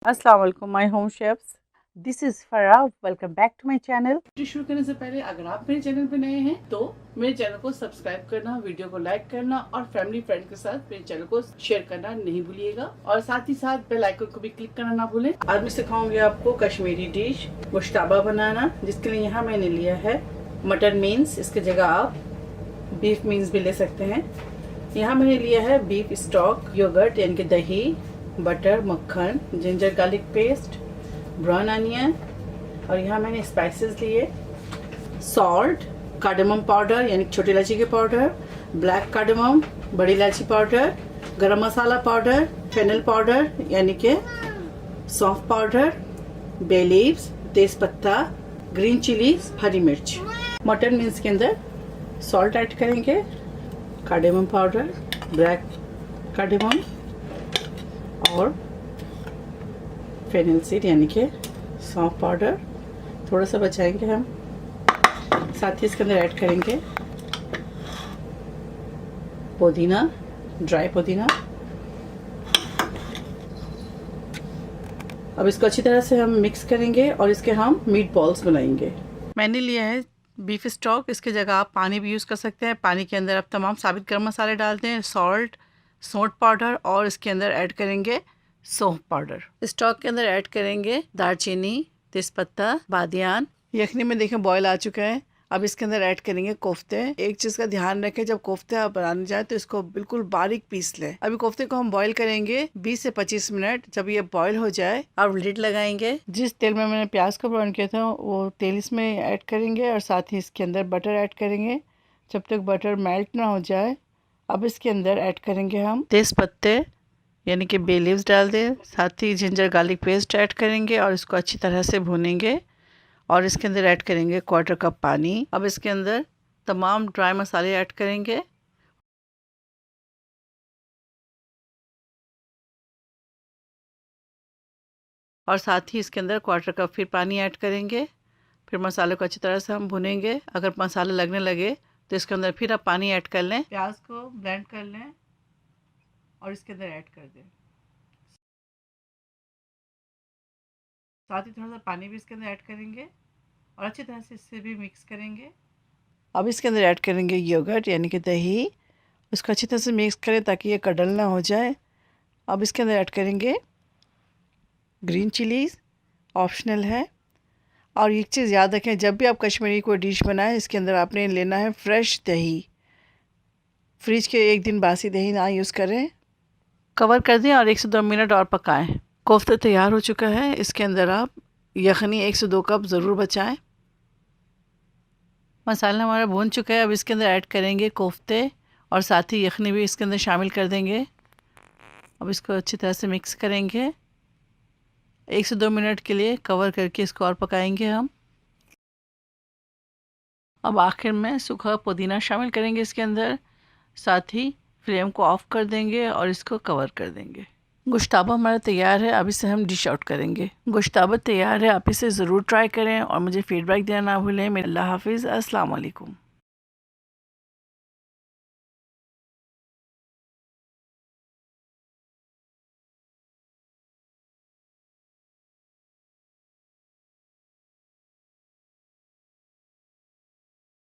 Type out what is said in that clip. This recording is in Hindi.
अस्सलाम वालेकुम my home chefs, this is Farah. Welcome back to my channel. Video शुरू करने से पहले अगर आप मेरे चैनल पे नए हैं तो मेरे चैनल को सब्सक्राइब करना, वीडियो को लाइक करना और फैमिली फ्रेंड के साथ मेरे चैनल को शेयर करना नहीं भूलिएगा और साथ ही साथ बेल आइकन को भी क्लिक करना ना भूलें। आज मैं सिखाऊंगी आपको कश्मीरी डिश गोश्ताबा बनाना, जिसके लिए यहाँ मैंने लिया है मटन मीन्स। इसकी जगह आप बीफ मीन्स भी ले सकते हैं। यहाँ मैंने लिया है बीफ स्टॉक, योगर्ट यानी कि दही, बटर, मक्खन, ginger garlic paste, brown onion और यहाँ मैंने स्पाइसेस लिए सॉल्ट, कार्डमम पाउडर यानी छोटी इलायची के पाउडर, ब्लैक कार्डमम, बड़ी इलायची पाउडर, गरम मसाला पाउडर, फेनल पाउडर यानी कि सौंफ पाउडर, बे लीव्स, तेज पत्ता, ग्रीन चिलीज, हरी मिर्च। मटन मीन्स के अंदर सॉल्ट ऐड करेंगे, कार्डमम पाउडर, ब्लैक कार्डमम और फेनल सीड यानी कि सौंफ पाउडर थोड़ा सा बचाएंगे हम। साथ ही इसके अंदर ऐड करेंगे पुदीना, ड्राई पुदीना। अब इसको अच्छी तरह से हम मिक्स करेंगे और इसके हम मीट बॉल्स बनाएंगे। मैंने लिया है बीफ स्टॉक, इसकी जगह आप पानी भी यूज़ कर सकते हैं। पानी के अंदर आप तमाम साबित गर्म मसाले डालते हैं, सॉल्ट, सौंठ पाउडर और इसके अंदर ऐड करेंगे सौंफ पाउडर। स्टॉक के अंदर ऐड करेंगे दालचीनी, तेज़पत्ता, बादियान। यखनी में देखें बॉयल आ चुका है। अब इसके अंदर ऐड करेंगे कोफ्ते। एक चीज़ का ध्यान रखें, जब कोफ्ते आप बनाने जाए तो इसको बिल्कुल बारीक पीस लें। अभी कोफ्ते को हम बॉईल करेंगे 20 से 25 मिनट। जब ये बॉईल हो जाए अब लिड लगाएंगे। जिस तेल में मैंने प्याज को ब्राउन किया था वो तेल इसमें ऐड करेंगे और साथ ही इसके अंदर बटर ऐड करेंगे जब तक बटर मेल्ट ना हो जाए। अब इसके अंदर ऐड करेंगे हम तेज़ पत्ते यानी कि बे लीव्स डाल दें, साथ ही जिंजर गार्लिक पेस्ट ऐड करेंगे और इसको अच्छी तरह से भूनेंगे और इसके अंदर ऐड करेंगे 1/4 कप पानी। अब इसके अंदर तमाम ड्राई मसाले ऐड करेंगे और साथ ही इसके अंदर 1/4 कप फिर पानी ऐड करेंगे। फिर मसाले को अच्छी तरह से हम भुनेंगे। अगर मसाले लगने लगे तो इसके अंदर फिर आप पानी ऐड कर लें, प्याज को ब्लेंड कर लें और इसके अंदर ऐड कर दें। साथ ही थोड़ा सा पानी भी इसके अंदर ऐड करेंगे और अच्छी तरह से इससे भी मिक्स करेंगे। अब इसके अंदर ऐड करेंगे योगर्ट यानी कि दही। उसको अच्छी तरह से मिक्स करें ताकि ये कडल ना हो जाए। अब इसके अंदर ऐड करेंगे ग्रीन चिलीज़, ऑप्शनल है। और एक चीज़ याद रखें, जब भी आप कश्मीरी कोई डिश बनाएं इसके अंदर आपने लेना है फ्रेश दही। फ्रिज के एक दिन बासी दही ना यूज़ करें। कवर कर दें और 1 से 2 मिनट और पकाएं। कोफ्ता तैयार हो चुका है। इसके अंदर आप यखनी 1 से 2 कप ज़रूर बचाएं। मसाला हमारा भून चुका है। अब इसके अंदर ऐड करेंगे कोफ्ते और साथ ही यखनी भी इसके अंदर शामिल कर देंगे। अब इसको अच्छी तरह से मिक्स करेंगे। 1 से 2 मिनट के लिए कवर करके इसको और पकाएंगे हम। अब आखिर में सूखा पुदीना शामिल करेंगे इसके अंदर। साथ ही फ्लेम को ऑफ कर देंगे और इसको कवर कर देंगे। गोश्ताबा हमारा तैयार है। अब इसे हम डिश आउट करेंगे। गोश्ताबा तैयार है, आप इसे ज़रूर ट्राई करें और मुझे फीडबैक देना ना भूलें। अल्लाह हाफिज़, अस्सलाम वालेकुम।